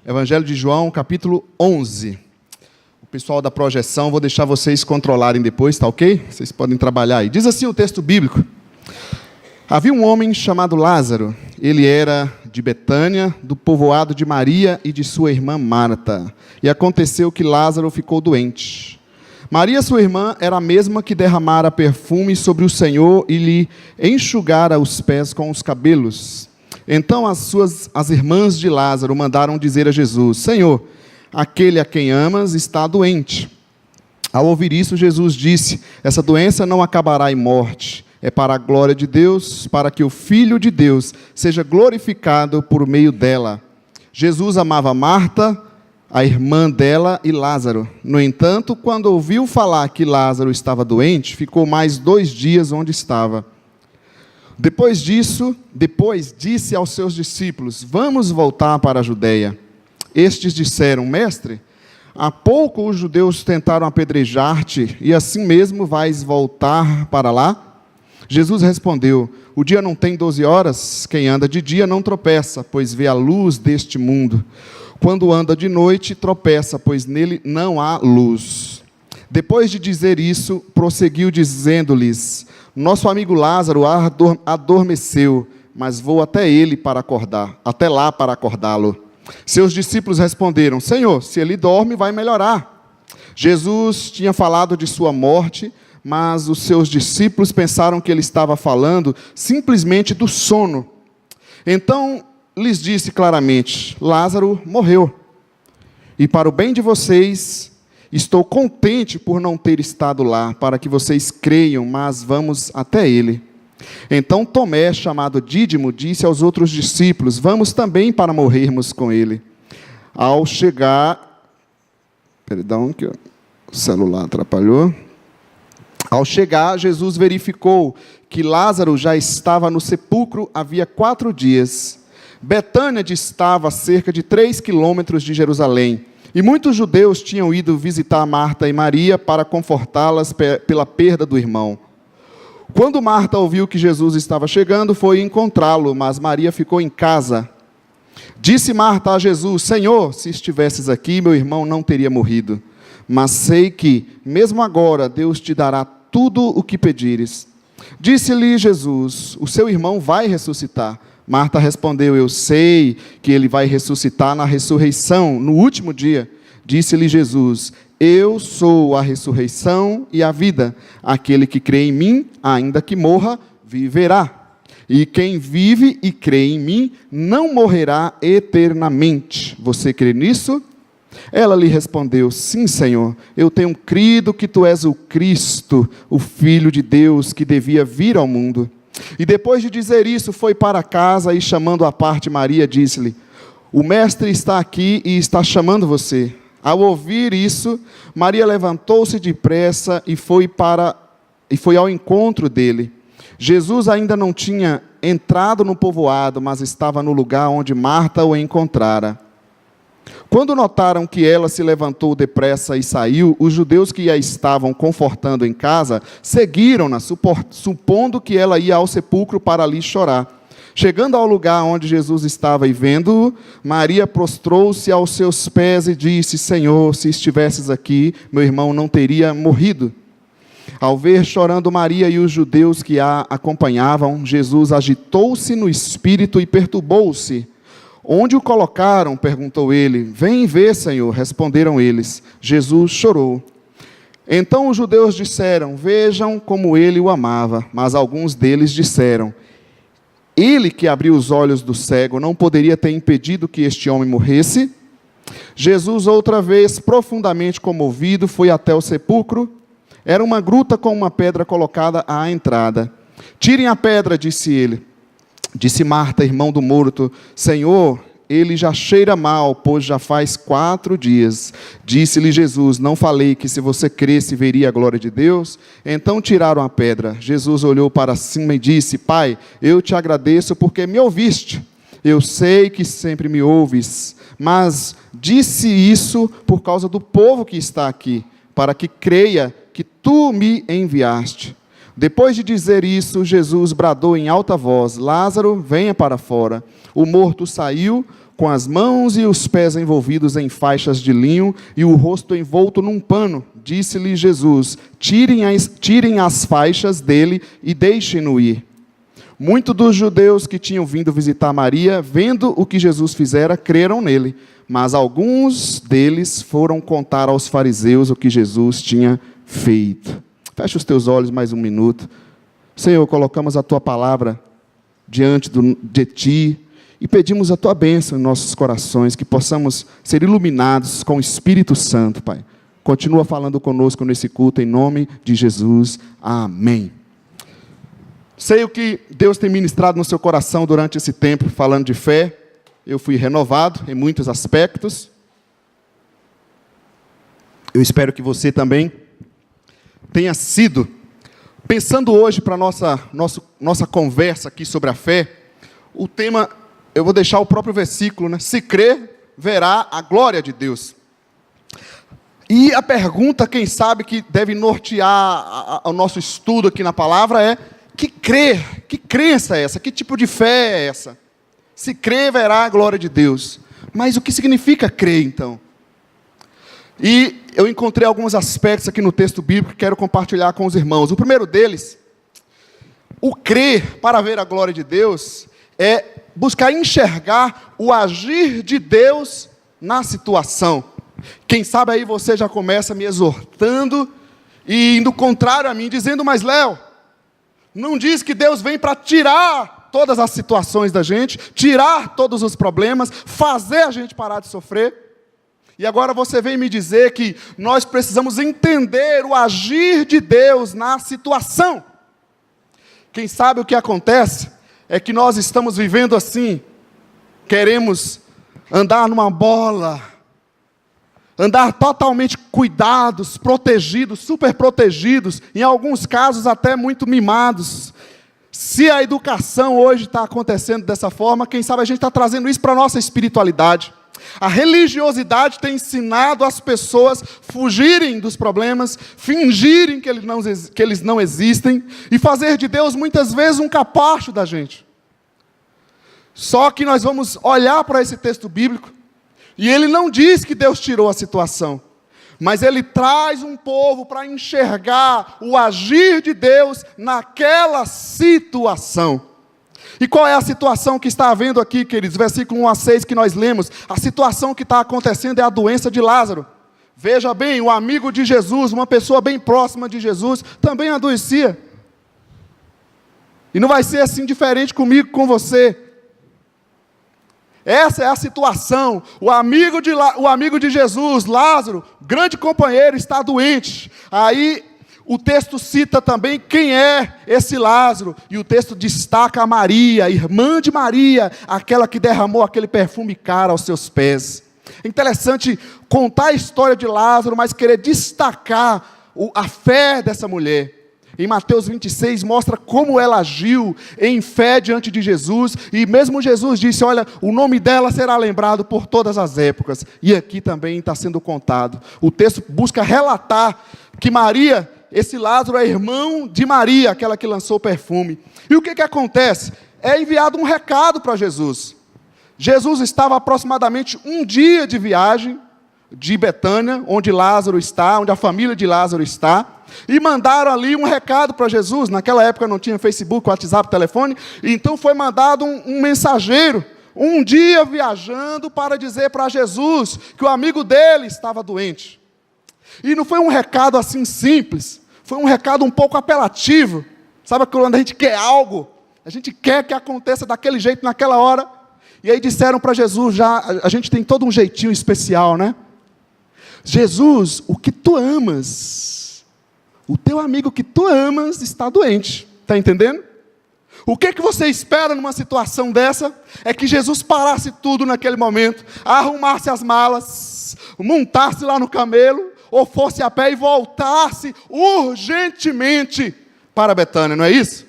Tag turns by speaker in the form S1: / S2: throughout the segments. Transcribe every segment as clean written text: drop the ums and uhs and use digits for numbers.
S1: Evangelho de João, capítulo 11. O pessoal da projeção, vou deixar vocês controlarem depois, tá ok? Vocês podem trabalhar aí. Diz assim o texto bíblico. Havia um homem chamado Lázaro. Ele era de Betânia, do povoado de Maria e de sua irmã Marta. E aconteceu que Lázaro ficou doente. Maria, sua irmã, era a mesma que derramara perfume sobre o Senhor e lhe enxugara os pés com os cabelos. Então as irmãs de Lázaro mandaram dizer a Jesus: Senhor, aquele a quem amas está doente. Ao ouvir isso, Jesus disse: essa doença não acabará em morte. É para a glória de Deus, para que o Filho de Deus seja glorificado por meio dela. Jesus amava Marta, a irmã dela, e Lázaro. No entanto, quando ouviu falar que Lázaro estava doente, ficou mais 2 dias onde estava. Depois disse aos seus discípulos: vamos voltar para a Judeia. Estes disseram: Mestre, há pouco os judeus tentaram apedrejar-te, e assim mesmo vais voltar para lá? Jesus respondeu: o dia não tem 12 horas, quem anda de dia não tropeça, pois vê a luz deste mundo. Quando anda de noite, tropeça, pois nele não há luz. Depois de dizer isso, prosseguiu dizendo-lhes: nosso amigo Lázaro adormeceu, mas vou até lá para acordá-lo. Seus discípulos responderam: Senhor, se ele dorme, vai melhorar. Jesus tinha falado de sua morte, mas os seus discípulos pensaram que ele estava falando simplesmente do sono. Então lhes disse claramente: Lázaro morreu. E para o bem de vocês, estou contente por não ter estado lá, para que vocês creiam, mas vamos até ele. Então Tomé, chamado Dídimo, disse aos outros discípulos: vamos também para morrermos com ele. Ao chegar... Perdão, que o celular atrapalhou. Ao chegar, Jesus verificou que Lázaro já estava no sepulcro havia 4 dias. Betânia distava a cerca de 3 quilômetros de Jerusalém. E muitos judeus tinham ido visitar Marta e Maria para confortá-las pela perda do irmão. Quando Marta ouviu que Jesus estava chegando, foi encontrá-lo, mas Maria ficou em casa. Disse Marta a Jesus: Senhor, se estivesses aqui, meu irmão não teria morrido. Mas sei que, mesmo agora, Deus te dará tudo o que pedires. Disse-lhe Jesus: o seu irmão vai ressuscitar. Marta respondeu: eu sei que ele vai ressuscitar na ressurreição, no último dia. Disse-lhe Jesus: eu sou a ressurreição e a vida. Aquele que crê em mim, ainda que morra, viverá. E quem vive e crê em mim, não morrerá eternamente. Você crê nisso? Ela lhe respondeu: sim, Senhor, eu tenho crido que tu és o Cristo, o Filho de Deus, que devia vir ao mundo. E depois de dizer isso, foi para casa e, chamando à parte Maria, disse-lhe: o mestre está aqui e está chamando você. Ao ouvir isso, Maria levantou-se depressa e foi ao encontro dele. Jesus ainda não tinha entrado no povoado, mas estava no lugar onde Marta o encontrara. Quando notaram que ela se levantou depressa e saiu, os judeus que a estavam confortando em casa seguiram-na, supondo que ela ia ao sepulcro para ali chorar. Chegando ao lugar onde Jesus estava e vendo-o, Maria prostrou-se aos seus pés e disse: Senhor, se estivesses aqui, meu irmão não teria morrido. Ao ver chorando Maria e os judeus que a acompanhavam, Jesus agitou-se no espírito e perturbou-se. Onde o colocaram? Perguntou ele. Vem ver, Senhor, responderam eles. Jesus chorou. Então os judeus disseram: vejam como ele o amava. Mas alguns deles disseram: ele que abriu os olhos do cego não poderia ter impedido que este homem morresse? Jesus, outra vez, profundamente comovido, foi até o sepulcro. Era uma gruta com uma pedra colocada à entrada. Tirem a pedra, disse ele. Disse Marta, irmão do morto: Senhor, ele já cheira mal, pois já faz 4 dias. Disse-lhe Jesus: não falei que se você cresce veria a glória de Deus? Então tiraram a pedra. Jesus olhou para cima e disse: Pai, eu te agradeço porque me ouviste. Eu sei que sempre me ouves, mas disse isso por causa do povo que está aqui, para que creia que tu me enviaste. Depois de dizer isso, Jesus bradou em alta voz: Lázaro, venha para fora. O morto saiu, com as mãos e os pés envolvidos em faixas de linho e o rosto envolto num pano. Disse-lhe Jesus: tirem as faixas dele e deixem-no ir. Muitos dos judeus que tinham vindo visitar Maria, vendo o que Jesus fizera, creram nele. Mas alguns deles foram contar aos fariseus o que Jesus tinha feito. Feche os teus olhos mais um minuto. Senhor, colocamos a Tua palavra diante de Ti e pedimos a Tua bênção em nossos corações, que possamos ser iluminados com o Espírito Santo, Pai. Continua falando conosco nesse culto, em nome de Jesus. Amém. Sei o que Deus tem ministrado no seu coração durante esse tempo, falando de fé. Eu fui renovado em muitos aspectos. Eu espero que você também tenha sido. Pensando hoje para a nossa conversa aqui sobre a fé, o tema, eu vou deixar o próprio versículo, né? Se crer, verá a glória de Deus. E a pergunta, quem sabe, que deve nortear o nosso estudo aqui na palavra é: que crença é essa? Que tipo de fé é essa? Se crer, verá a glória de Deus. Mas o que significa crer, então? E eu encontrei alguns aspectos aqui no texto bíblico que quero compartilhar com os irmãos. O primeiro deles, o crer para ver a glória de Deus, é buscar enxergar o agir de Deus na situação. Quem sabe aí você já começa me exortando e indo contrário a mim, dizendo: mas Léo, não diz que Deus vem para tirar todas as situações da gente, tirar todos os problemas, fazer a gente parar de sofrer. E agora você vem me dizer que nós precisamos entender o agir de Deus na situação. Quem sabe o que acontece é que nós estamos vivendo assim, queremos andar numa bola, andar totalmente cuidados, protegidos, super protegidos, em alguns casos até muito mimados. Se a educação hoje está acontecendo dessa forma, quem sabe a gente está trazendo isso para a nossa espiritualidade. A religiosidade tem ensinado as pessoas fugirem dos problemas, fingirem que eles não existem, e fazer de Deus muitas vezes um capacho da gente. Só que nós vamos olhar para esse texto bíblico, e ele não diz que Deus tirou a situação, mas ele traz um povo para enxergar o agir de Deus naquela situação. E qual é a situação que está havendo aqui, queridos? Versículo 1 a 6 que nós lemos. A situação que está acontecendo é a doença de Lázaro. Veja bem, o amigo de Jesus, uma pessoa bem próxima de Jesus, também adoecia. E não vai ser assim diferente comigo, com você. Essa é a situação. O amigo de Jesus, Lázaro, grande companheiro, está doente. Aí o texto cita também quem é esse Lázaro, e o texto destaca a Maria, irmã de Maria, aquela que derramou aquele perfume caro aos seus pés. É interessante contar a história de Lázaro, mas querer destacar a fé dessa mulher. Em Mateus 26 mostra como ela agiu em fé diante de Jesus, e mesmo Jesus disse: olha, o nome dela será lembrado por todas as épocas, e aqui também está sendo contado. O texto busca relatar que Maria, esse Lázaro é irmão de Maria, aquela que lançou o perfume. E o que acontece? É enviado um recado para Jesus. Jesus estava aproximadamente um dia de viagem de Betânia, onde Lázaro está, onde a família de Lázaro está, e mandaram ali um recado para Jesus. Naquela época não tinha Facebook, WhatsApp, telefone, então foi mandado um mensageiro, um dia viajando, para dizer para Jesus que o amigo dele estava doente. E não foi um recado assim simples, foi um recado um pouco apelativo. Sabe quando a gente quer algo, a gente quer que aconteça daquele jeito, naquela hora. E aí disseram para Jesus, a gente tem todo um jeitinho especial, né? Jesus, o que tu amas, o teu amigo que tu amas está doente. Está entendendo? O que você espera numa situação dessa? É que Jesus parasse tudo naquele momento, arrumasse as malas, montasse lá no camelo, ou fosse a pé e voltasse urgentemente para Betânia, não é isso?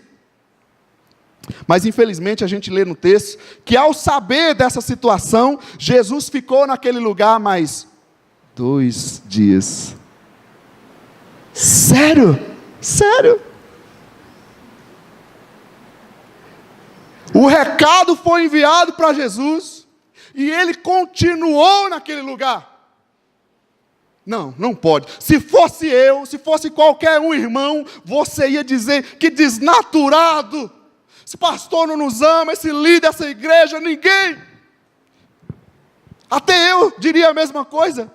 S1: Mas infelizmente a gente lê no texto que, ao saber dessa situação, Jesus ficou naquele lugar mais 2 dias. Sério? Sério? O recado foi enviado para Jesus, e ele continuou naquele lugar. Não, não pode. Se fosse eu, se fosse qualquer um irmão, você ia dizer que desnaturado. Esse pastor não nos ama, esse líder, essa igreja, ninguém. Até eu diria a mesma coisa.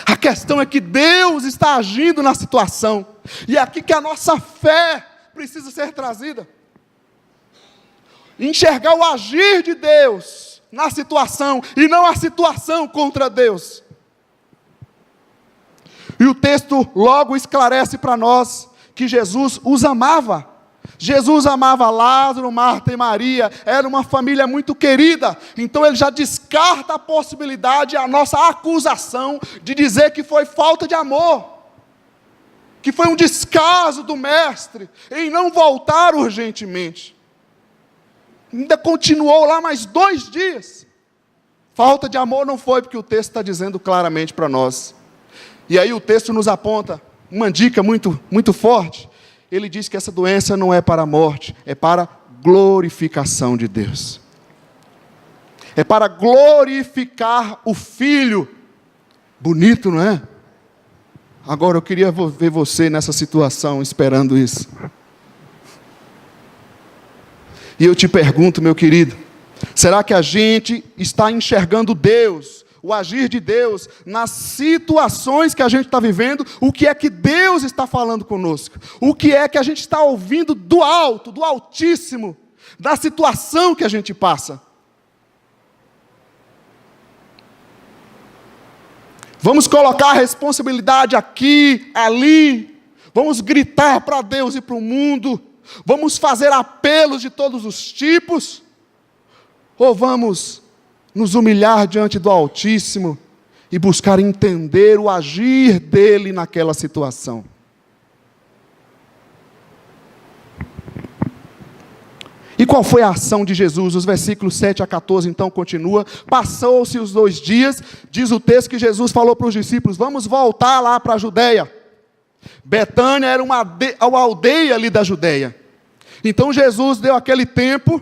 S1: A questão é que Deus está agindo na situação. E é aqui que a nossa fé precisa ser trazida. Enxergar o agir de Deus na situação, e não a situação contra Deus. E o texto logo esclarece para nós que Jesus os amava. Jesus amava Lázaro, Marta e Maria, era uma família muito querida. Então ele já descarta a possibilidade, a nossa acusação de dizer que foi falta de amor, que foi um descaso do mestre em não voltar urgentemente. Ainda continuou lá mais 2 dias. Falta de amor não foi, porque o texto está dizendo claramente para nós. E aí o texto nos aponta uma dica muito forte. Ele diz que essa doença não é para a morte, é para a glorificação de Deus. É para glorificar o Filho. Bonito, não é? Agora eu queria ver você nessa situação, esperando isso. E eu te pergunto, meu querido, será que a gente está enxergando Deus, o agir de Deus, nas situações que a gente está vivendo? O que é que Deus está falando conosco? O que é que a gente está ouvindo do alto, do Altíssimo, da situação que a gente passa? Vamos colocar a responsabilidade aqui, ali, vamos gritar para Deus e para o mundo, vamos fazer apelos de todos os tipos, ou vamos nos humilhar diante do Altíssimo e buscar entender o agir dele naquela situação? E qual foi a ação de Jesus? Os versículos 7 a 14 então continua. Passou-se os 2 dias, diz o texto que Jesus falou para os discípulos: vamos voltar lá para a Judeia. Betânia era uma aldeia ali da Judeia. Então Jesus deu aquele tempo,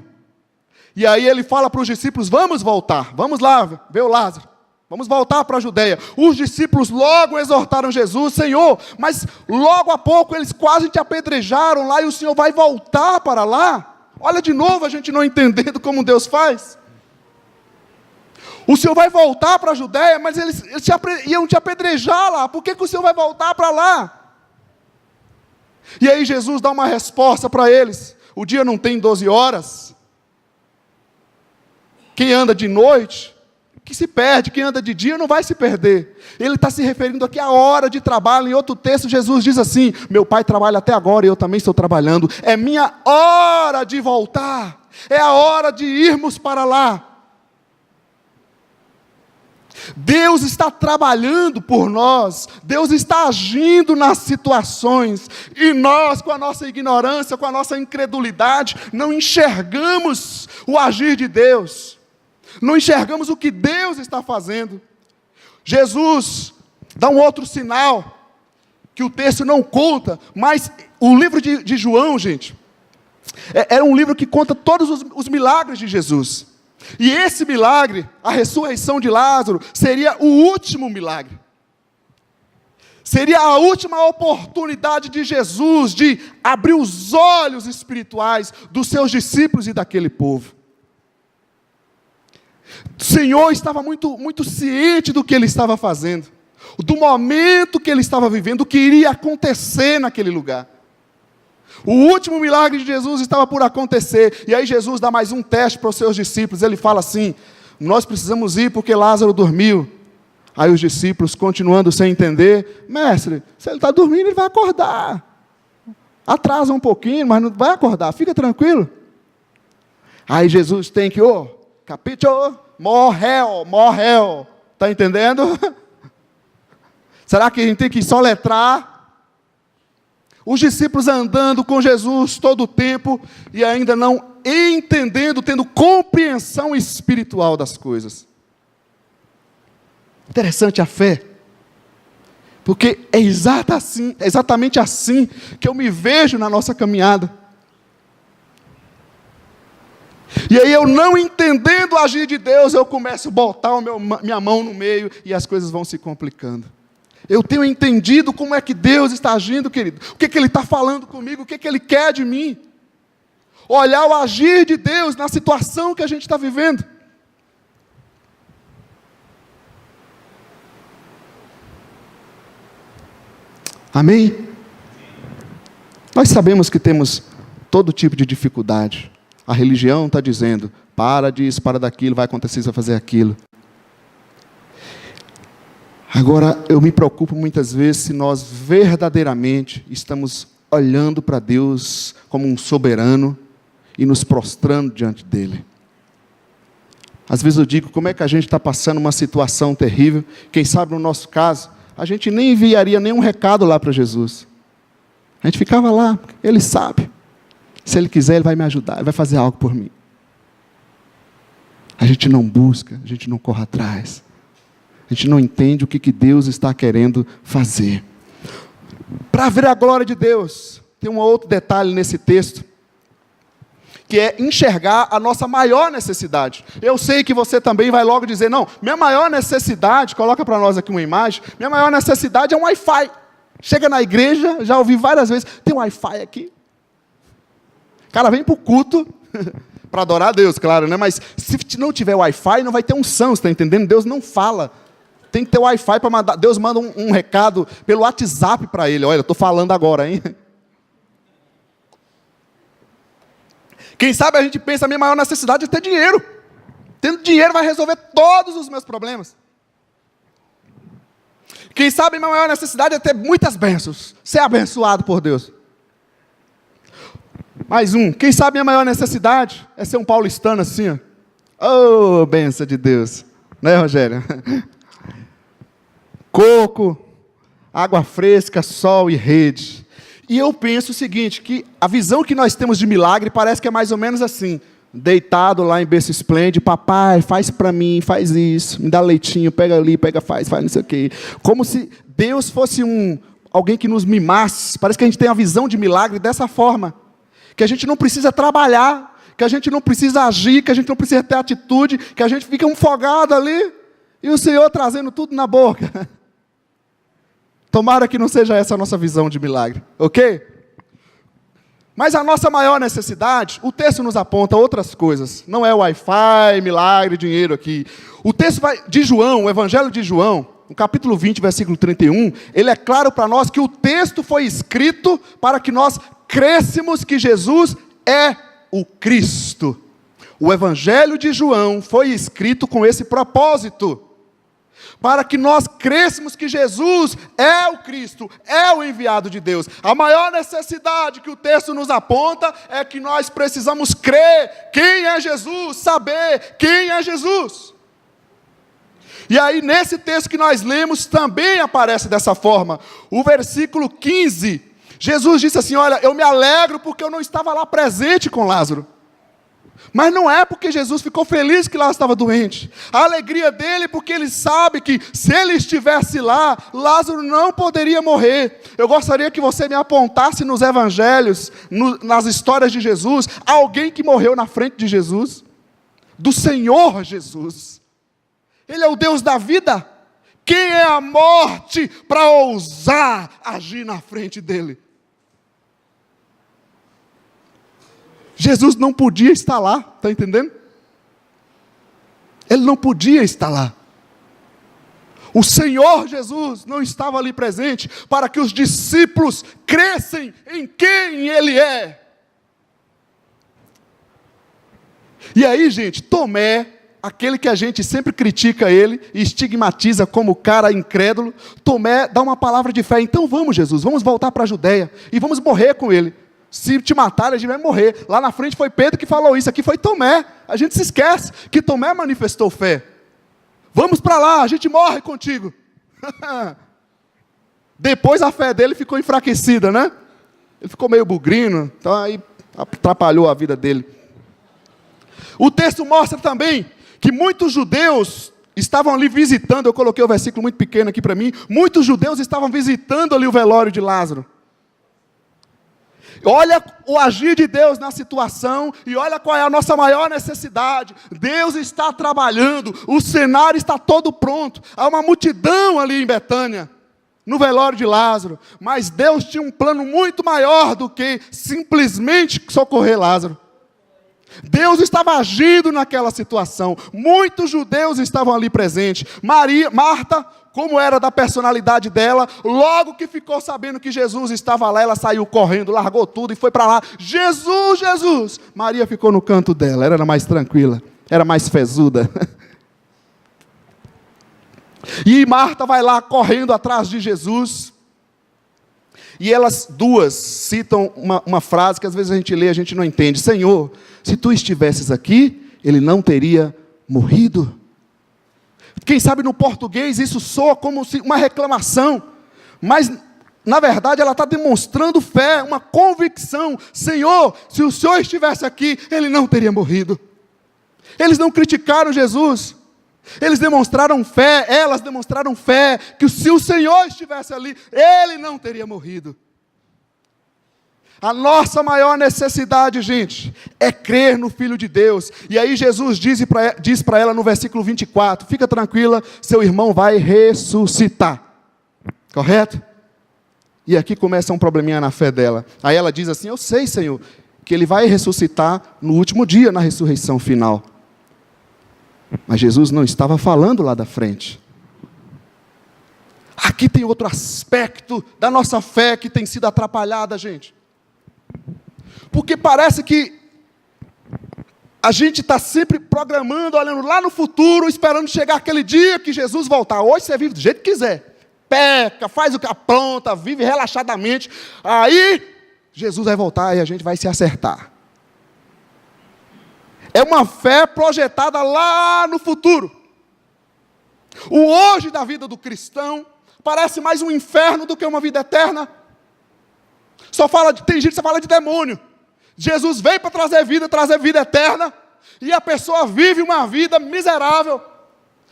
S1: e aí ele fala para os discípulos: vamos voltar, vamos lá ver o Lázaro, vamos voltar para a Judeia. Os discípulos logo exortaram Jesus: Senhor, mas logo a pouco eles quase te apedrejaram lá, e o Senhor vai voltar para lá? Olha de novo a gente não entendendo como Deus faz. O Senhor vai voltar para a Judeia, mas eles iam te apedrejar lá, por que o Senhor vai voltar para lá? E aí Jesus dá uma resposta para eles: o dia não tem 12 horas? Quem anda de noite, que se perde, quem anda de dia não vai se perder. Ele está se referindo aqui à hora de trabalho. Em outro texto Jesus diz assim: meu pai trabalha até agora e eu também estou trabalhando, é minha hora de voltar, é a hora de irmos para lá. Deus está trabalhando por nós, Deus está agindo nas situações, e nós, com a nossa ignorância, com a nossa incredulidade, não enxergamos o agir de Deus, não enxergamos o que Deus está fazendo. Jesus dá um outro sinal, que o texto não conta, mas o livro de João, gente, é um livro que conta todos os milagres de Jesus. E esse milagre, a ressurreição de Lázaro, seria o último milagre. Seria a última oportunidade de Jesus de abrir os olhos espirituais dos seus discípulos e daquele povo. O Senhor estava muito ciente do que Ele estava fazendo, do momento que Ele estava vivendo, do que iria acontecer naquele lugar. O último milagre de Jesus estava por acontecer, e aí Jesus dá mais um teste para os seus discípulos. Ele fala assim: nós precisamos ir porque Lázaro dormiu. Aí os discípulos, continuando sem entender: mestre, se ele está dormindo, ele vai acordar. Atrasa um pouquinho, mas não vai acordar, fica tranquilo. Aí Jesus tem que, capítulo, morreu, está entendendo? Será que a gente tem que soletrar? Os discípulos andando com Jesus todo o tempo e ainda não entendendo, tendo compreensão espiritual das coisas. Interessante a fé, porque é exatamente assim que eu me vejo na nossa caminhada. E aí eu não entendendo o agir de Deus, eu começo a botar minha mão no meio e as coisas vão se complicando. Eu tenho entendido como é que Deus está agindo, querido. O que Ele está falando comigo, o que Ele quer de mim. Olhar o agir de Deus na situação que a gente está vivendo. Amém? Nós sabemos que temos todo tipo de dificuldade. A religião está dizendo, para disso, para daquilo, vai acontecer isso, vai fazer aquilo. Agora, eu me preocupo muitas vezes se nós verdadeiramente estamos olhando para Deus como um soberano e nos prostrando diante dEle. Às vezes eu digo, como é que a gente está passando uma situação terrível, quem sabe no nosso caso, a gente nem enviaria nenhum recado lá para Jesus. A gente ficava lá, Ele sabe. Se Ele quiser, Ele vai me ajudar, Ele vai fazer algo por mim. A gente não busca, a gente não corre atrás. A gente não entende o que Deus está querendo fazer. Para ver a glória de Deus, tem um outro detalhe nesse texto, que é enxergar a nossa maior necessidade. Eu sei que você também vai logo dizer, não, minha maior necessidade, coloca para nós aqui uma imagem, minha maior necessidade é um Wi-Fi. Chega na igreja, já ouvi várias vezes, tem um Wi-Fi aqui. Cara, vem para o culto, para adorar a Deus, claro, né? Mas se não tiver Wi-Fi, não vai ter unção, você está entendendo? Deus não fala. Tem que ter Wi-Fi para mandar. Deus manda um recado pelo WhatsApp para ele. Olha, eu estou falando agora, hein? Quem sabe a gente pensa, a minha maior necessidade é ter dinheiro. Tendo dinheiro vai resolver todos os meus problemas. Quem sabe a minha maior necessidade é ter muitas bênçãos. Ser abençoado por Deus. Mais um. Quem sabe a minha maior necessidade é ser um paulistano assim, ó. Oh, bênção de Deus. Né, Rogério? Coco, água fresca, sol e rede. E eu penso o seguinte, que a visão que nós temos de milagre parece que é mais ou menos assim, deitado lá em berço esplêndido, papai, faz para mim, faz isso, me dá leitinho, pega ali, pega, faz não sei o quê. Como se Deus fosse alguém que nos mimasse. Parece que a gente tem a visão de milagre dessa forma, que a gente não precisa trabalhar, que a gente não precisa agir, que a gente não precisa ter atitude, que a gente fica folgado ali, e o Senhor trazendo tudo na boca. Tomara que não seja essa a nossa visão de milagre, ok? Mas a nossa maior necessidade, o texto nos aponta outras coisas. Não é Wi-Fi, milagre, dinheiro aqui. O texto de João, o Evangelho de João, no capítulo 20, versículo 31, ele é claro para nós que o texto foi escrito para que nós crêssemos que Jesus é o Cristo. O Evangelho de João foi escrito com esse propósito, para que nós crêssemos que Jesus é o Cristo, é o enviado de Deus. A maior necessidade que o texto nos aponta é que nós precisamos crer quem é Jesus, saber quem é Jesus. E aí nesse texto que nós lemos também aparece dessa forma. O versículo 15, Jesus disse assim, olha, eu me alegro porque eu não estava lá presente com Lázaro. Mas não é porque Jesus ficou feliz que Lázaro estava doente. A alegria dele é porque ele sabe que se ele estivesse lá, Lázaro não poderia morrer. Eu gostaria que você me apontasse nos evangelhos, nas histórias de Jesus, alguém que morreu na frente de Jesus, do Senhor Jesus. Ele é o Deus da vida. Quem é a morte para ousar agir na frente dele? Jesus não podia estar lá, está entendendo? Ele não podia estar lá. O Senhor Jesus não estava ali presente para que os discípulos crescem em quem Ele é. E aí, gente, Tomé, aquele que a gente sempre critica ele e estigmatiza como cara incrédulo, Tomé dá uma palavra de fé. Então vamos, Jesus, vamos voltar para a Judeia e vamos morrer com ele. Se te matarem, a gente vai morrer. Lá na frente foi Pedro que falou isso, aqui foi Tomé. A gente se esquece que Tomé manifestou fé. Vamos para lá, a gente morre contigo. Depois a fé dele ficou enfraquecida, né? Ele ficou meio bugrino, então aí atrapalhou a vida dele. O texto mostra também que muitos judeus estavam ali visitando, eu coloquei o versículo muito pequeno aqui para mim, muitos judeus estavam visitando ali o velório de Lázaro. Olha o agir de Deus na situação e olha qual é a nossa maior necessidade. Deus está trabalhando, o cenário está todo pronto. Há uma multidão ali em Betânia, no velório de Lázaro. Mas Deus tinha um plano muito maior do que simplesmente socorrer Lázaro. Deus estava agindo naquela situação. Muitos judeus estavam ali presentes. Marta, como era da personalidade dela, logo que ficou sabendo que Jesus estava lá, ela saiu correndo, largou tudo e foi para lá. Jesus, Jesus! Maria ficou no canto dela, ela era mais tranquila, era mais fezuda. E Marta vai lá correndo atrás de Jesus. E elas duas citam uma frase que às vezes a gente lê e a gente não entende. Senhor, se tu estivesses aqui, ele não teria morrido. Quem sabe no português isso soa como uma reclamação. Mas, na verdade, ela está demonstrando fé, uma convicção. Senhor, se o Senhor estivesse aqui, ele não teria morrido. Eles não criticaram Jesus. Eles demonstraram fé, elas demonstraram fé, que se o Senhor estivesse ali, ele não teria morrido. A nossa maior necessidade, gente, é crer no Filho de Deus. E aí Jesus diz para ela no versículo 24, fica tranquila, seu irmão vai ressuscitar. Correto? E aqui começa um probleminha na fé dela. Aí ela diz assim, eu sei, Senhor, que ele vai ressuscitar no último dia, na ressurreição final. Mas Jesus não estava falando lá da frente. Aqui tem outro aspecto da nossa fé que tem sido atrapalhada, gente. Porque parece que a gente está sempre programando, olhando lá no futuro, esperando chegar aquele dia que Jesus voltar. Hoje você vive do jeito que quiser. Peca, faz o que apronta, vive relaxadamente. Aí Jesus vai voltar e a gente vai se acertar. É uma fé projetada lá no futuro. O hoje da vida do cristão parece mais um inferno do que uma vida eterna. Tem gente que só fala de demônio. Jesus veio para trazer vida eterna, e a pessoa vive uma vida miserável.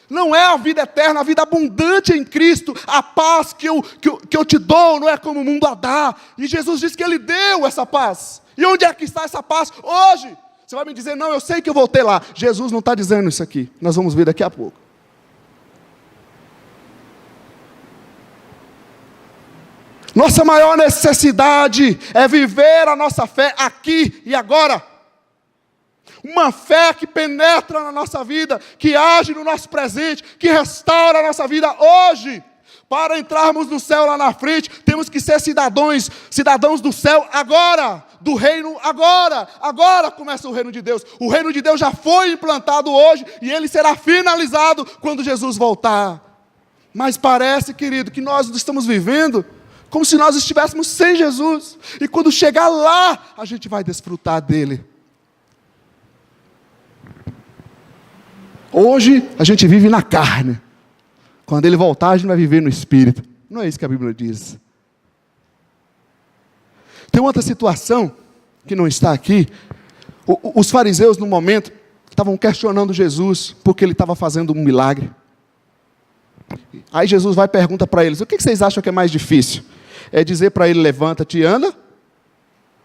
S1: Não é a vida eterna, a vida abundante em Cristo. A paz que eu te dou não é como o mundo a dá. E Jesus disse que Ele deu essa paz. E onde é que está essa paz? Hoje. Você vai me dizer, não, eu sei que eu vou ter lá. Jesus não está dizendo isso aqui. Nós vamos ver daqui a pouco. Nossa maior necessidade é viver a nossa fé aqui e agora. Uma fé que penetra na nossa vida, que age no nosso presente, que restaura a nossa vida hoje. Para entrarmos no céu lá na frente, temos que ser cidadãos do céu agora, do reino agora. Agora começa o reino de Deus. O reino de Deus já foi implantado hoje e ele será finalizado quando Jesus voltar. Mas parece, querido, que nós estamos vivendo como se nós estivéssemos sem Jesus. E quando chegar lá, a gente vai desfrutar dele. Hoje a gente vive na carne. Quando ele voltar, a gente vai viver no Espírito. Não é isso que a Bíblia diz. Tem outra situação, que não está aqui. Os fariseus, no momento, estavam questionando Jesus, porque ele estava fazendo um milagre. Aí Jesus vai e pergunta para eles, o que vocês acham que é mais difícil? É dizer para ele, levanta-te e anda?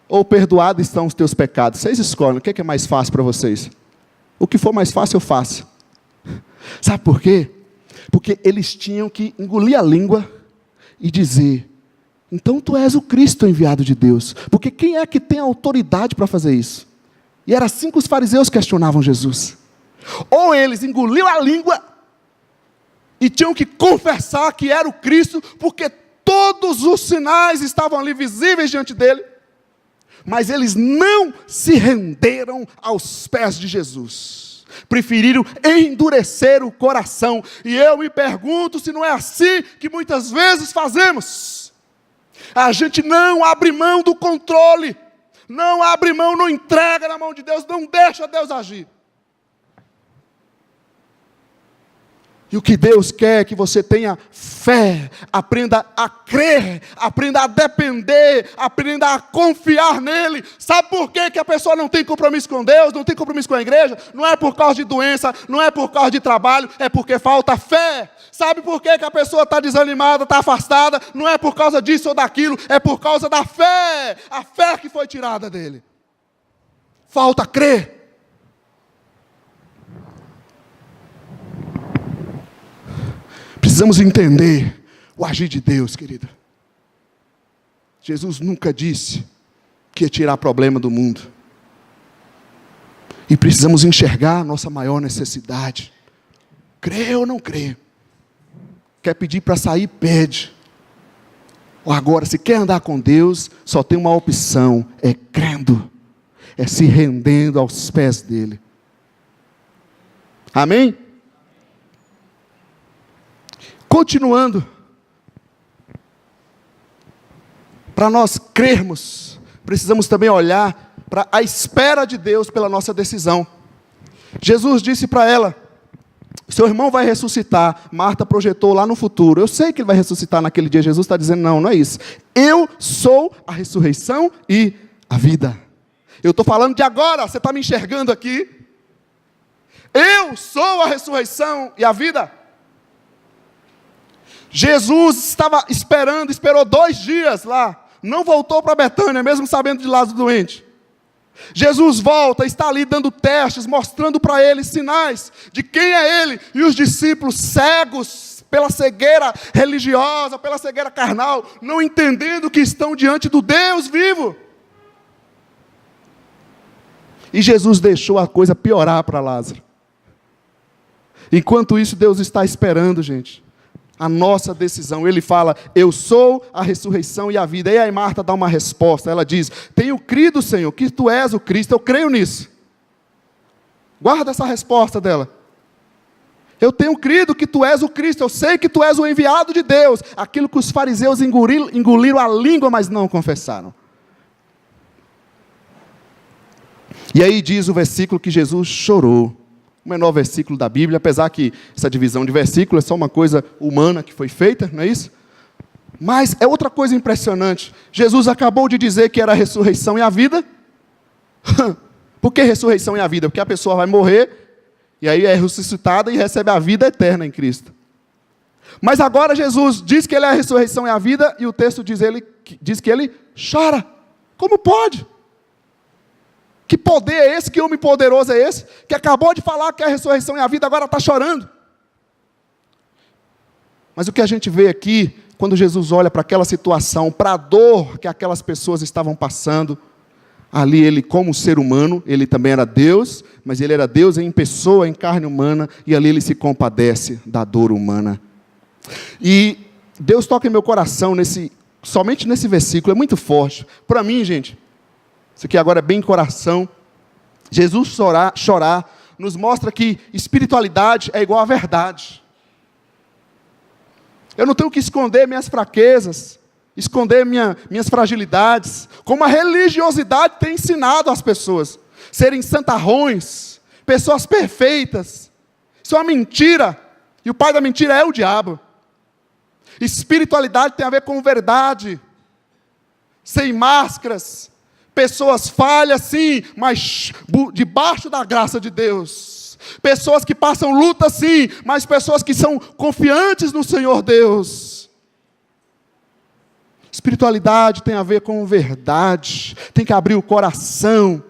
S1: Ou perdoados estão os teus pecados? Vocês escolhem, o que é mais fácil para vocês? O que for mais fácil, eu faço. Sabe por quê? Porque eles tinham que engolir a língua e dizer, então tu és o Cristo enviado de Deus. Porque quem é que tem autoridade para fazer isso? E era assim que os fariseus questionavam Jesus. Ou eles engoliam a língua e tinham que confessar que era o Cristo, porque todos os sinais estavam ali visíveis diante dele. Mas eles não se renderam aos pés de Jesus. Preferiram endurecer o coração. E eu me pergunto se não é assim que muitas vezes fazemos. A gente não abre mão do controle. Não abre mão, não entrega na mão de Deus. Não deixa Deus agir. E o que Deus quer é que você tenha fé, aprenda a crer, aprenda a depender, aprenda a confiar nele. Sabe por quê que a pessoa não tem compromisso com Deus, não tem compromisso com a igreja? Não é por causa de doença, não é por causa de trabalho, é porque falta fé. Sabe por quê que a pessoa está desanimada, está afastada? Não é por causa disso ou daquilo, é por causa da fé, a fé que foi tirada dele. Falta crer. Precisamos entender o agir de Deus, querida. Jesus nunca disse que ia tirar problema do mundo. E precisamos enxergar a nossa maior necessidade. Crê ou não crê? Quer pedir para sair, pede. Agora, se quer andar com Deus, só tem uma opção, é crendo. É se rendendo aos pés dele. Amém? Continuando, para nós crermos, precisamos também olhar para a espera de Deus pela nossa decisão. Jesus disse para ela, seu irmão vai ressuscitar. Marta projetou lá no futuro, eu sei que ele vai ressuscitar naquele dia. Jesus está dizendo, não, não é isso. Eu sou a ressurreição e a vida. Eu estou falando de agora, você está me enxergando aqui? Eu sou a ressurreição e a vida. Jesus estava esperando, esperou 2 dias lá, não voltou para Betânia, mesmo sabendo de Lázaro doente. Jesus volta, está ali dando testes, mostrando para eles sinais de quem é ele, e os discípulos cegos pela cegueira religiosa, pela cegueira carnal, não entendendo que estão diante do Deus vivo. E Jesus deixou a coisa piorar para Lázaro. Enquanto isso, Deus está esperando, gente, a nossa decisão. Ele fala, eu sou a ressurreição e a vida. E aí Marta dá uma resposta, ela diz, tenho crido, Senhor, que Tu és o Cristo, eu creio nisso. Guarda essa resposta dela. Eu tenho crido que Tu és o Cristo, eu sei que Tu és o enviado de Deus. Aquilo que os fariseus engoliram a língua, mas não confessaram. E aí diz o versículo que Jesus chorou. O menor versículo da Bíblia, apesar que essa divisão de versículos é só uma coisa humana que foi feita, não é isso? Mas é outra coisa impressionante. Jesus acabou de dizer que era a ressurreição e a vida. Por que ressurreição e a vida? Porque a pessoa vai morrer, e aí é ressuscitada e recebe a vida eterna em Cristo. Mas agora Jesus diz que Ele é a ressurreição e a vida, e o texto diz que Ele chora. Como pode? Que poder é esse? Que homem poderoso é esse? Que acabou de falar que é a ressurreição e a vida, agora está chorando. Mas o que a gente vê aqui, quando Jesus olha para aquela situação, para a dor que aquelas pessoas estavam passando, ali ele, como ser humano, ele também era Deus, mas ele era Deus em pessoa, em carne humana, e ali ele se compadece da dor humana. E Deus toca em meu coração, somente nesse versículo, é muito forte. Para mim, gente, isso aqui agora é bem coração. Jesus chorar nos mostra que espiritualidade é igual à verdade. Eu não tenho que esconder minhas fraquezas, esconder minhas fragilidades, como a religiosidade tem ensinado as pessoas, serem santarrões, pessoas perfeitas. Isso é uma mentira, e o pai da mentira é o diabo. Espiritualidade tem a ver com verdade, sem máscaras. Pessoas falhas, sim, mas debaixo da graça de Deus. Pessoas que passam luta, sim, mas pessoas que são confiantes no Senhor Deus. Espiritualidade tem a ver com verdade. Tem que abrir o coração.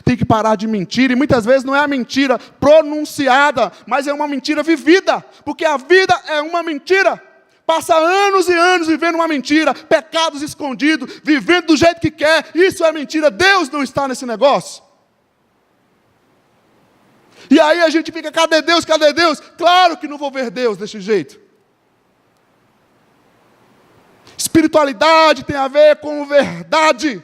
S1: Tem que parar de mentir. E muitas vezes não é a mentira pronunciada, mas é uma mentira vivida. Porque a vida é uma mentira. Passa anos e anos vivendo uma mentira, pecados escondidos, vivendo do jeito que quer, isso é mentira, Deus não está nesse negócio. E aí a gente fica, cadê Deus, cadê Deus? Claro que não vou ver Deus desse jeito. Espiritualidade tem a ver com verdade.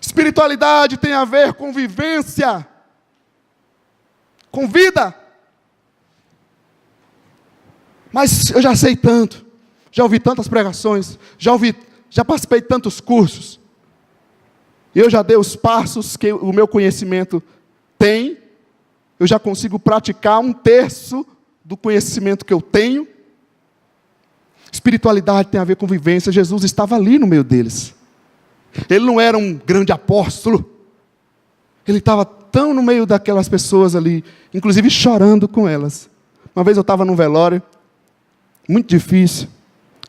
S1: Espiritualidade tem a ver com vivência, com vida. Mas eu já sei tanto, já ouvi tantas pregações, já participei de tantos cursos, e eu já dei os passos que o meu conhecimento tem, eu já consigo praticar 1/3 do conhecimento que eu tenho. Espiritualidade tem a ver com vivência. Jesus estava ali no meio deles. Ele não era um grande apóstolo. Ele estava tão no meio daquelas pessoas ali, inclusive chorando com elas. Uma vez eu estava num velório, muito difícil.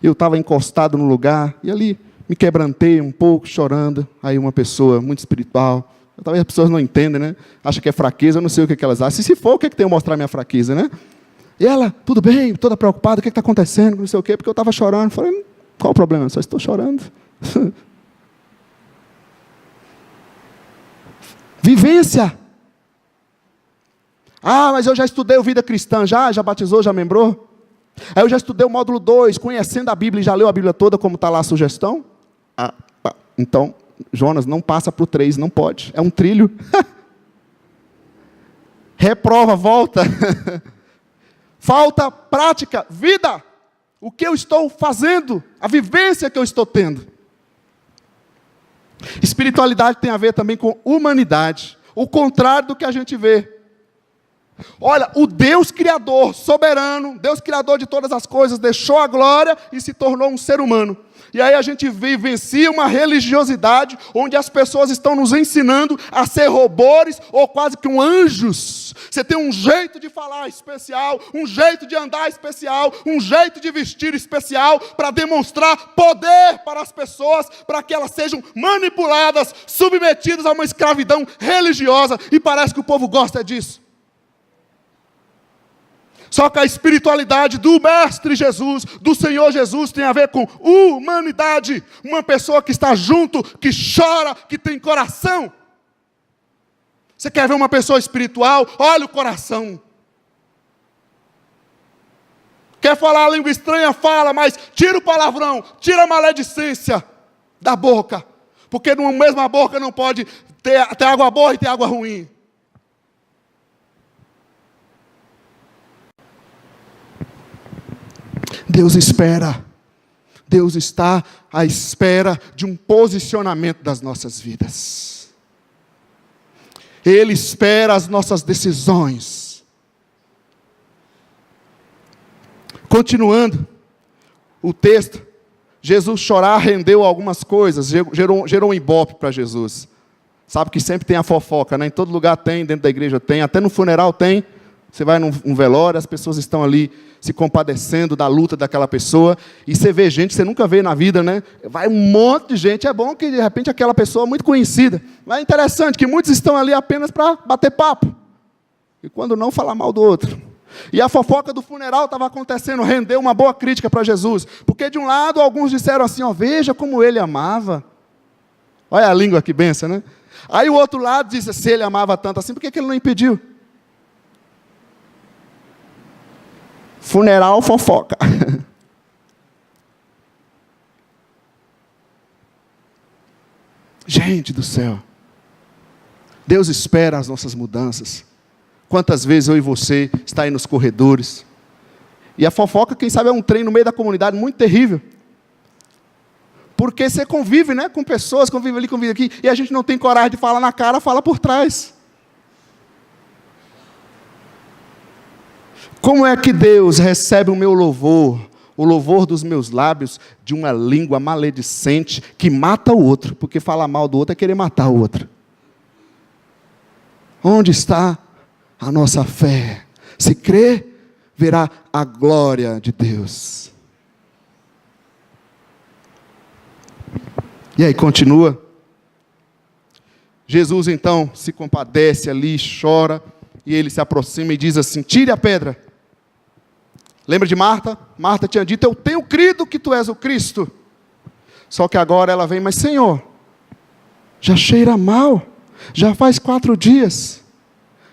S1: Eu estava encostado no lugar, e ali me quebrantei um pouco, chorando. Aí uma pessoa muito espiritual, talvez as pessoas não entendem, né? Acham que é fraqueza, eu não sei o que elas acham. Se for, o que tem eu mostrar minha fraqueza, né? E ela, tudo bem, toda preocupada, o que está acontecendo, não sei o quê, porque eu estava chorando. Falei, qual o problema? Só estou chorando. Vivência. Ah, mas eu já estudei o Vida Cristã, já batizou, já membrou? Aí eu já estudei o módulo 2, conhecendo a Bíblia, e já leu a Bíblia toda, como está lá a sugestão? Então, Jonas, não passa para o 3, não pode. É um trilho. Reprova, volta. Falta prática, vida. O que eu estou fazendo, a vivência que eu estou tendo. Espiritualidade tem a ver também com humanidade. O contrário do que a gente vê. Olha, o Deus Criador, soberano, Deus Criador de todas as coisas, deixou a glória e se tornou um ser humano. E aí a gente vivencia uma religiosidade onde as pessoas estão nos ensinando a ser robôs ou quase que anjos. Você tem um jeito de falar especial, um jeito de andar especial, um jeito de vestir especial para demonstrar poder para as pessoas, para que elas sejam manipuladas, submetidas a uma escravidão religiosa, e parece que o povo gosta disso. Só que a espiritualidade do Mestre Jesus, do Senhor Jesus, tem a ver com humanidade. Uma pessoa que está junto, que chora, que tem coração. Você quer ver uma pessoa espiritual? Olha o coração. Quer falar a língua estranha? Fala, mas tira o palavrão, tira a maledicência da boca. Porque numa mesma boca não pode ter água boa e ter água ruim. Deus espera, Deus está à espera de um posicionamento das nossas vidas. Ele espera as nossas decisões. Continuando o texto, Jesus chorar rendeu algumas coisas, gerou um ibope para Jesus. Sabe que sempre tem a fofoca, né? Em todo lugar tem, dentro da igreja tem, até no funeral tem. Você vai num velório, as pessoas estão ali se compadecendo da luta daquela pessoa, e você vê gente que você nunca vê na vida, né? Vai um monte de gente, é bom que de repente aquela pessoa é muito conhecida, mas é interessante que muitos estão ali apenas para bater papo, e quando não, falar mal do outro. E a fofoca do funeral estava acontecendo, rendeu uma boa crítica para Jesus, porque de um lado alguns disseram assim, ó, veja como ele amava, olha a língua que benção, né? Aí o outro lado disse, se ele amava tanto assim, por que ele não impediu? Funeral, fofoca. Gente do céu. Deus espera as nossas mudanças. Quantas vezes eu e você está aí nos corredores. E a fofoca, quem sabe, é um trem no meio da comunidade muito terrível. Porque você convive, né, com pessoas, convive ali, convive aqui, e a gente não tem coragem de falar na cara, fala por trás. Como é que Deus recebe o meu louvor, o louvor dos meus lábios, de uma língua maledicente que mata o outro, porque falar mal do outro é querer matar o outro. Onde está a nossa fé? Se crer, verá a glória de Deus. E aí continua. Jesus então se compadece ali, chora, e ele se aproxima e diz assim, tire a pedra. Lembra de Marta? Marta tinha dito, eu tenho crido que tu és o Cristo. Só que agora ela vem, mas Senhor, já cheira mal, já faz 4 dias.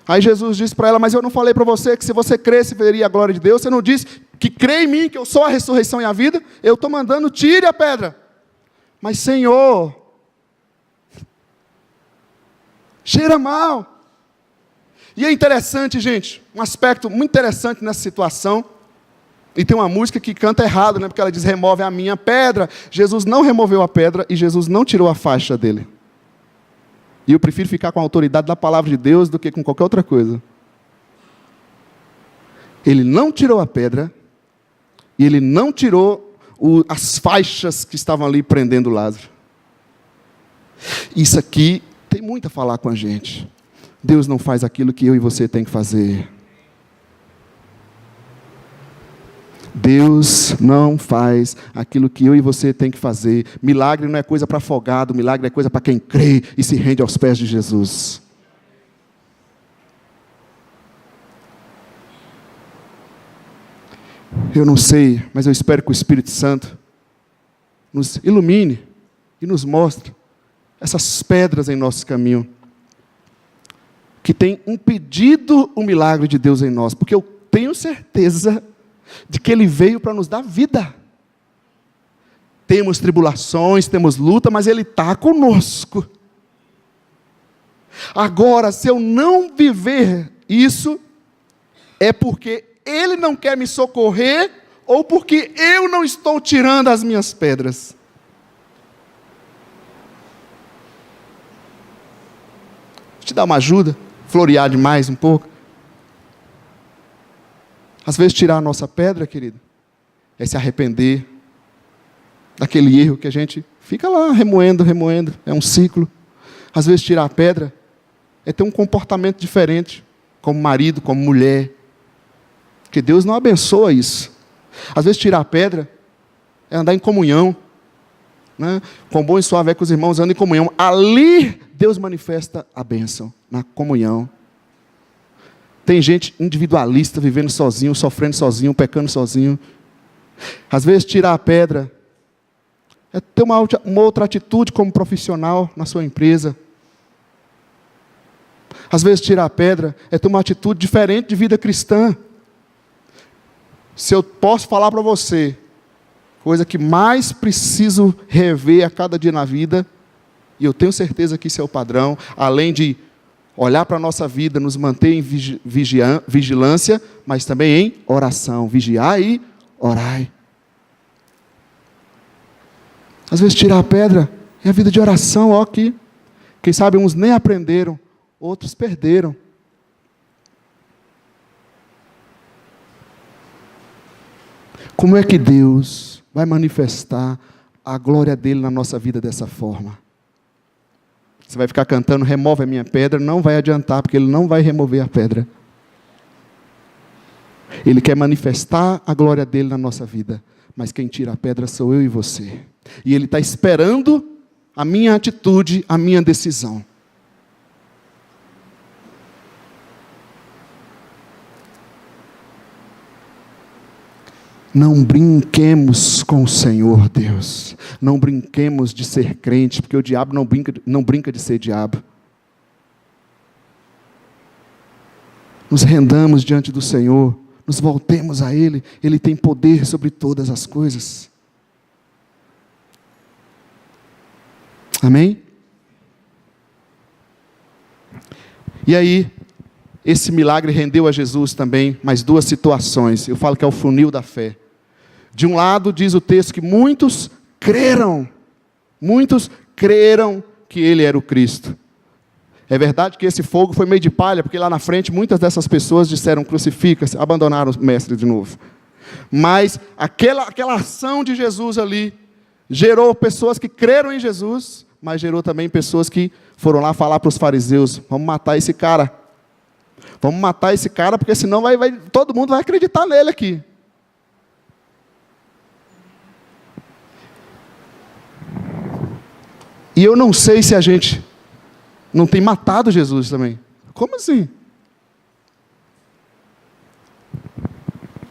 S1: Aí Jesus disse para ela, mas eu não falei para você que se você cresce, veria a glória de Deus? Você não disse que crê em mim, que eu sou a ressurreição e a vida? Eu estou mandando, tire a pedra. Mas Senhor, cheira mal. E é interessante, gente, um aspecto muito interessante nessa situação. E tem uma música que canta errado, né? Porque ela diz, remove a minha pedra. Jesus não removeu a pedra e Jesus não tirou a faixa dele. E eu prefiro ficar com a autoridade da palavra de Deus do que com qualquer outra coisa. Ele não tirou a pedra, e ele não tirou as faixas que estavam ali prendendo Lázaro. Isso aqui tem muito a falar com a gente. Deus não faz aquilo que eu e você tem que fazer. Deus não faz aquilo que eu e você tem que fazer. Milagre não é coisa para afogado, milagre é coisa para quem crê e se rende aos pés de Jesus. Eu não sei, mas eu espero que o Espírito Santo nos ilumine e nos mostre essas pedras em nosso caminho, que tem impedido o milagre de Deus em nós, porque eu tenho certeza de que Ele veio para nos dar vida. Temos tribulações, temos luta, mas Ele está conosco. Agora, se eu não viver isso, é porque Ele não quer me socorrer, ou porque eu não estou tirando as minhas pedras. Vou te dar uma ajuda, florear demais um pouco. Às vezes tirar a nossa pedra, querido, é se arrepender daquele erro que a gente fica lá remoendo, é um ciclo. Às vezes tirar a pedra é ter um comportamento diferente, como marido, como mulher, porque Deus não abençoa isso. Às vezes tirar a pedra é andar em comunhão, né? Com bom e suave é que os irmãos andam em comunhão. Ali Deus manifesta a bênção, na comunhão. Tem gente individualista, vivendo sozinho, sofrendo sozinho, pecando sozinho. Às vezes tirar a pedra é ter uma outra atitude como profissional na sua empresa. Às vezes tirar a pedra é ter uma atitude diferente de vida cristã. Se eu posso falar para você, coisa que mais preciso rever a cada dia na vida, e eu tenho certeza que isso é o padrão, além de olhar para a nossa vida, nos manter em vigilância, mas também em oração. Vigiai e orai. Às vezes tirar a pedra é a vida de oração, ó aqui. Quem sabe uns nem aprenderam, outros perderam. Como é que Deus vai manifestar a glória dele na nossa vida dessa forma? Você vai ficar cantando, remove a minha pedra, não vai adiantar, porque Ele não vai remover a pedra. Ele quer manifestar a glória dele na nossa vida, mas quem tira a pedra sou eu e você. E Ele está esperando a minha atitude, a minha decisão. Não brinquemos com o Senhor Deus. Não brinquemos de ser crente, porque o diabo não brinca de ser diabo. Nos rendamos diante do Senhor, nos voltemos a Ele. Ele tem poder sobre todas as coisas. Amém? E aí, esse milagre rendeu a Jesus também mais duas situações. Eu falo que é o funil da fé. De um lado, diz o texto que muitos creram que Ele era o Cristo. É verdade que esse fogo foi meio de palha, porque lá na frente muitas dessas pessoas disseram crucifica-se, abandonaram o mestre de novo. Mas aquela ação de Jesus ali gerou pessoas que creram em Jesus, mas gerou também pessoas que foram lá falar para os fariseus: vamos matar esse cara. Vamos matar esse cara, porque senão todo mundo vai acreditar nele aqui. E eu não sei se a gente não tem matado Jesus também. Como assim?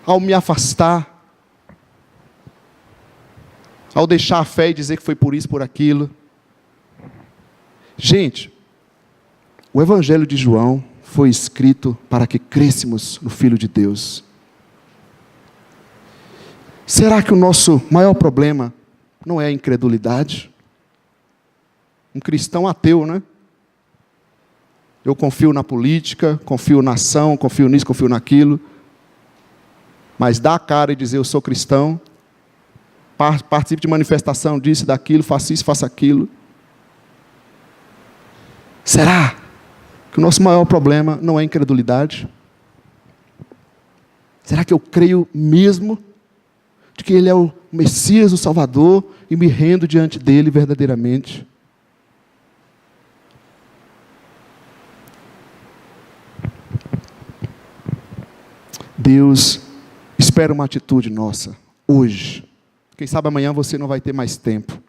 S1: Ao me afastar, ao deixar a fé e dizer que foi por isso, por aquilo. Gente, o Evangelho de João foi escrito para que crêssemos no Filho de Deus. Será que o nosso maior problema não é a incredulidade? Um cristão ateu, né? Eu confio na política, confio na ação, confio nisso, confio naquilo. Mas dar a cara e dizer eu sou cristão, participo de manifestação disso, daquilo, faço isso, faço aquilo. Será que o nosso maior problema não é a incredulidade? Será que eu creio mesmo de que Ele é o Messias, o Salvador, e me rendo diante dEle verdadeiramente? Deus espera uma atitude nossa, hoje. Quem sabe amanhã você não vai ter mais tempo.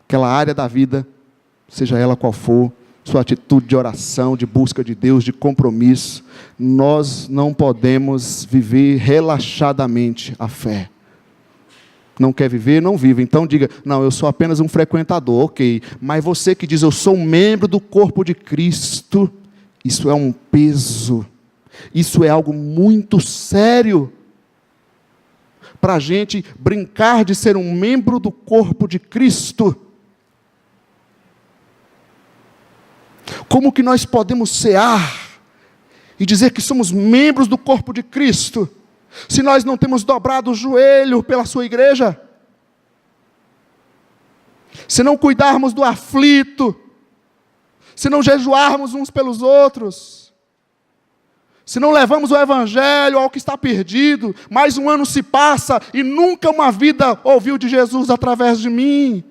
S1: Aquela área da vida, seja ela qual for, sua atitude de oração, de busca de Deus, de compromisso, nós não podemos viver relaxadamente a fé. Não quer viver, não vive. Então diga, não, eu sou apenas um frequentador, ok. Mas você que diz, eu sou um membro do corpo de Cristo, isso é um peso. Isso é algo muito sério. Para a gente brincar de ser um membro do corpo de Cristo. Como que nós podemos cear e dizer que somos membros do corpo de Cristo, se nós não temos dobrado o joelho pela sua igreja? Se não cuidarmos do aflito, se não jejuarmos uns pelos outros, se não levamos o evangelho ao que está perdido, mais um ano se passa e nunca uma vida ouviu de Jesus através de mim.